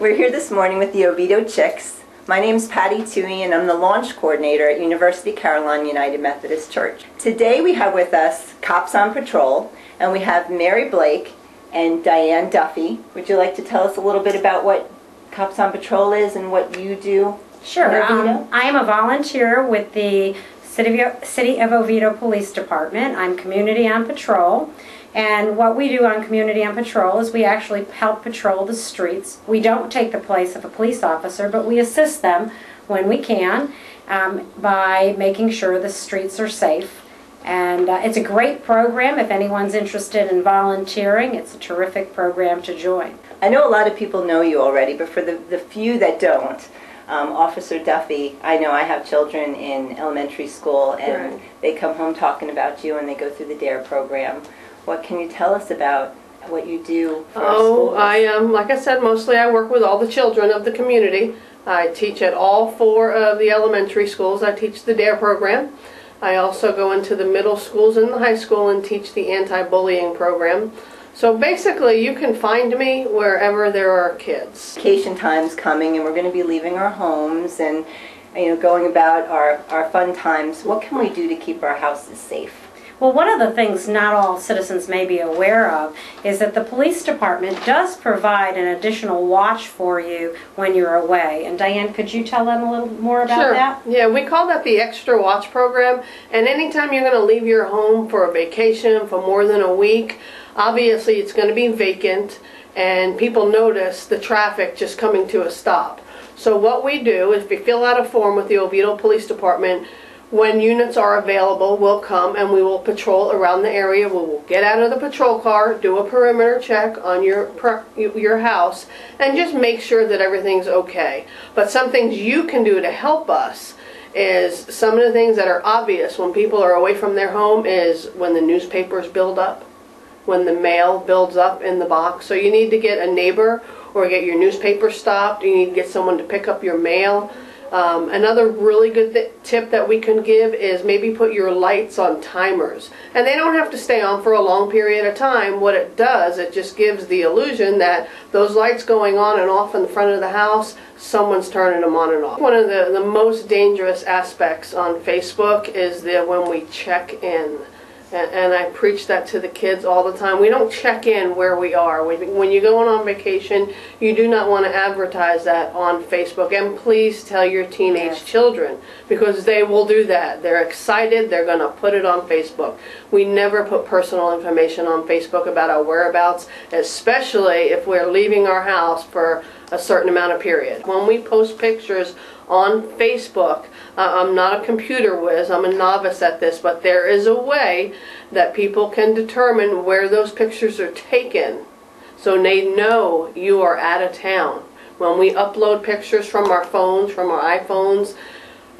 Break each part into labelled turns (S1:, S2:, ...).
S1: We're here this morning with the Oviedo Chicks. My name's Patty Toohey and I'm the launch coordinator at University Caroline United Methodist Church. Today we have with us Cops on Patrol, and we have Mary Blake and Diane Duffy. Would you like to tell us a little bit about what Cops on Patrol is and what you do?
S2: Sure. I am a volunteer with the City of Oviedo Police Department. I'm Community on Patrol. And what we do on Community on Patrol is we actually help patrol the streets. We don't take the place of a police officer, but we assist them when we can by making sure the streets are safe. And it's a great program. If anyone's interested in volunteering, it's a terrific program to join.
S1: I know a lot of people know you already, but for the few that don't, Officer Duffy, I know I have children in elementary school, and
S3: Right.
S1: They come home talking about you and they go through the DARE program. What can you tell us about what you do for our schools?
S3: Like I said, mostly I work with all the children of the community. I teach at all 4 of the elementary schools. I teach the DARE program. I also go into the middle schools and the high school and teach the anti-bullying program. So basically, you can find me wherever there are kids.
S1: Vacation time's coming, and we're going to be leaving our homes and going about our fun times. What can we do to keep our houses safe?
S2: Well, one of the things not all citizens may be aware of is that the police department does provide an additional watch for you when you're away. And Diane, could you tell them a little more about that?
S3: Yeah, we call that the Extra Watch Program. And anytime you're going to leave your home for a vacation for more than a week, obviously it's going to be vacant and people notice the traffic just coming to a stop. So what we do is we fill out a form with the Oviedo Police Department. When units are available, we'll come and we will patrol around the area. We will get out of the patrol car, do a perimeter check on your house, and just make sure that everything's okay. But some things you can do to help us is some of the things that are obvious when people are away from their home is when the newspapers build up, when the mail builds up in the box. So you need to get a neighbor or get your newspaper stopped. You need to get someone to pick up your mail. Another really good tip that we can give is maybe put your lights on timers. And they don't have to stay on for a long period of time. What it does, it just gives the illusion that those lights going on and off in the front of the house, someone's turning them on and off. One of the most dangerous aspects on Facebook is when we check in. And I preach that to the kids all the time. We don't check in where we are. When you're going on vacation, you do not want to advertise that on Facebook. And please tell your teenage children, because they will do that. They're excited. They're going to put it on Facebook. We never put personal information on Facebook about our whereabouts, especially if we're leaving our house for a certain amount of period. When we post pictures on Facebook, I'm not a computer whiz, I'm a novice at this, but there is a way that people can determine where those pictures are taken so they know you are out of town. When we upload pictures from our phones, from our iPhones,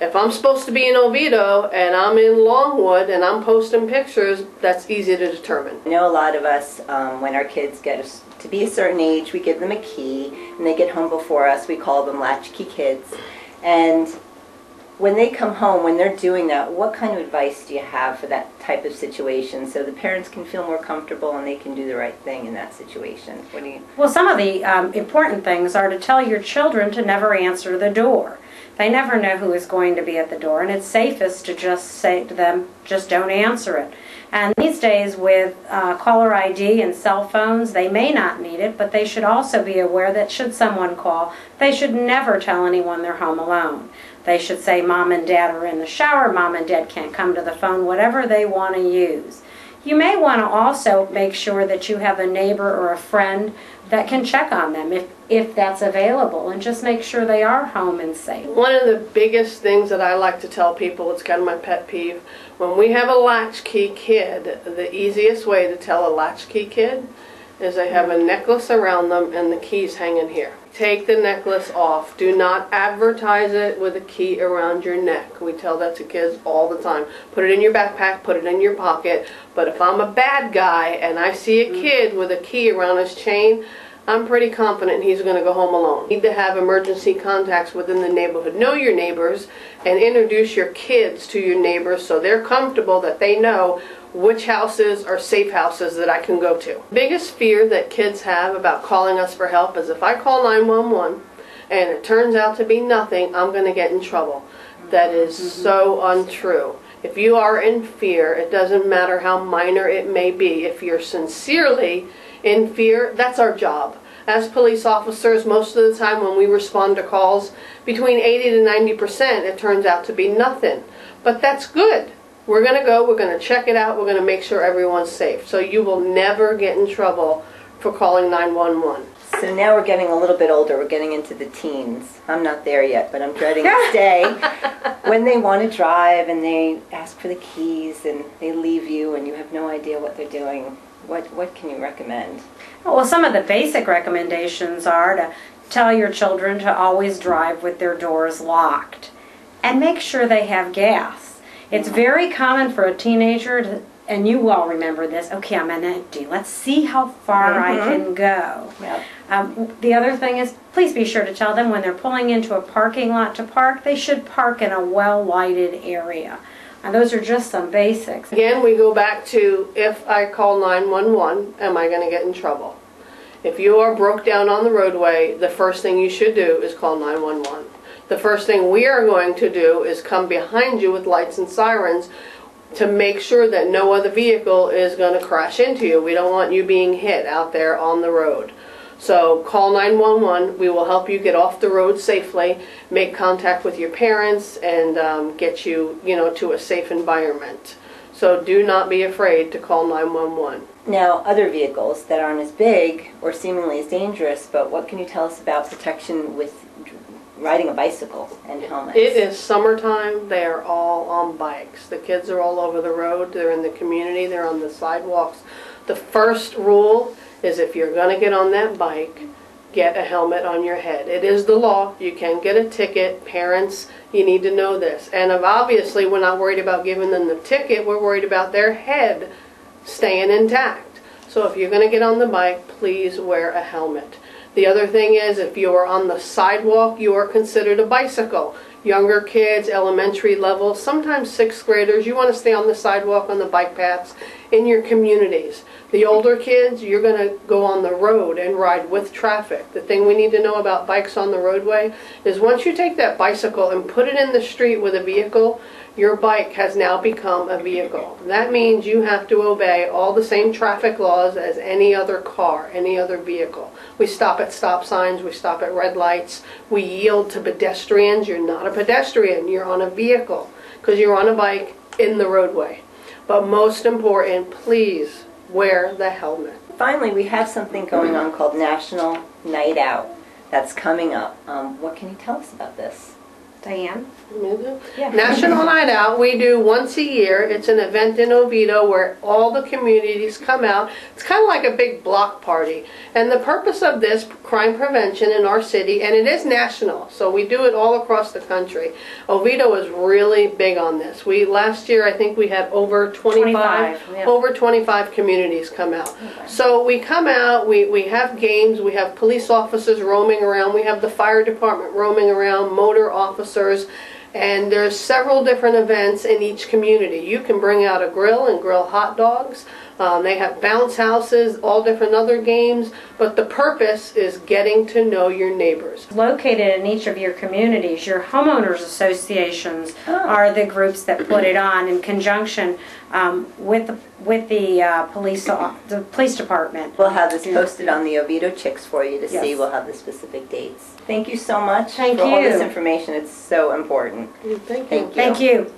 S3: if I'm supposed to be in Oviedo and I'm in Longwood and I'm posting pictures, that's easy to determine.
S1: I know a lot of us, when our kids get to be a certain age, we give them a key and they get home before us. We call them latchkey kids. And when they come home, when they're doing that, what kind of advice do you have for that type of situation so the parents can feel more comfortable and they can do the right thing in that situation? What do you...
S2: Well, some of the important things are to tell your children to never answer the door. They never know who is going to be at the door, and it's safest to just say to them, just don't answer it. And these days with caller ID and cell phones, they may not need it, but they should also be aware that should someone call, they should never tell anyone they're home alone. They should say Mom and Dad are in the shower, Mom and Dad can't come to the phone, whatever they want to use. You may want to also make sure that you have a neighbor or a friend that can check on them if that's available, and just make sure they are home and safe.
S3: One of the biggest things that I like to tell people, it's kind of my pet peeve, when we have a latchkey kid, the easiest way to tell a latchkey kid is they have a necklace around them and the key's hanging here. Take the necklace off. Do not advertise it with a key around your neck. We tell that to kids all the time. Put it in your backpack, put it in your pocket. But if I'm a bad guy and I see a kid with a key around his chain, I'm pretty confident he's going to go home alone. You need to have emergency contacts within the neighborhood. Know your neighbors and introduce your kids to your neighbors so they're comfortable that they know which houses are safe houses that I can go to. Biggest fear that kids have about calling us for help is if I call 911 and it turns out to be nothing, I'm going to get in trouble. That is so untrue. If you are in fear, it doesn't matter how minor it may be. If you're sincerely in fear, that's our job. As police officers, most of the time when we respond to calls, between 80 to 90%, it turns out to be nothing. But that's good. We're going to go, we're going to check it out, we're going to make sure everyone's safe. So you will never get in trouble for calling 911.
S1: So now we're getting a little bit older. We're getting into the teens. I'm not there yet, but I'm dreading the day when they want to drive and they ask for the keys and they leave you and you have no idea what they're doing. What can you recommend?
S2: Well, some of the basic recommendations are to tell your children to always drive with their doors locked and make sure they have gas. It's very common for a teenager to, and you all remember this, okay, I'm an empty. Let's see how far I can go.
S1: Yep.
S2: The other thing is, please be sure to tell them when they're pulling into a parking lot to park, they should park in a well-lighted area. And those are just some basics.
S3: Again, we go back to, if I call 911, am I going to get in trouble? If you are broke down on the roadway, the first thing you should do is call 911. The first thing we are going to do is come behind you with lights and sirens to make sure that no other vehicle is going to crash into you. We don't want you being hit out there on the road. So call 911. We will help you get off the road safely, make contact with your parents, and get you, to a safe environment. So do not be afraid to call 911.
S1: Now, other vehicles that aren't as big or seemingly as dangerous, but what can you tell us about protection with riding a bicycle and helmets?
S3: It is summertime. They are all on bikes. The kids are all over the road. They're in the community. They're on the sidewalks. The first rule is if you're going to get on that bike, get a helmet on your head. It is the law. You can get a ticket. Parents, you need to know this. And obviously, we're not worried about giving them the ticket. We're worried about their head staying intact. So if you're going to get on the bike, please wear a helmet. The other thing is, if you are on the sidewalk, you are considered a bicycle. Younger kids, elementary level, sometimes sixth graders, you want to stay on the sidewalk, on the bike paths in your communities. The older kids, you're going to go on the road and ride with traffic. The thing we need to know about bikes on the roadway is once you take that bicycle and put it in the street with a vehicle, your bike has now become a vehicle. That means you have to obey all the same traffic laws as any other car, any other vehicle. We stop at stop signs, we stop at red lights, we yield to pedestrians. You're not a pedestrian, you're on a vehicle because you're on a bike in the roadway. But most important, please wear the helmet.
S1: Finally, we have something going on called National Night Out that's coming up. What can you tell us about this?
S2: Diane?
S3: Yeah. National Night Out, we do once a year. It's an event in Oviedo where all the communities come out. It's kind of like a big block party. And the purpose of this, crime prevention in our city, and it is national, so we do it all across the country. Oviedo is really big on this. Last year, I think we had over 25
S2: yeah.
S3: over 25 communities come out.
S1: Okay.
S3: So we come out, we have games, we have police officers roaming around, we have the fire department roaming around, motor officers, and there's several different events in each community. You can bring out a grill and grill hot dogs. They have bounce houses, all different other games, but the purpose is getting to know your neighbors.
S2: Located in each of your communities, your homeowners associations are the groups that put it on in conjunction with the police department.
S1: We'll have this posted on the Oviedo Chicks for you to
S2: Yes.
S1: see. We'll have the specific dates. Thank you so much
S2: Thank
S1: for all
S2: you.
S1: this information. It's so important.
S3: Thank you.
S1: Thank you.
S2: Thank you.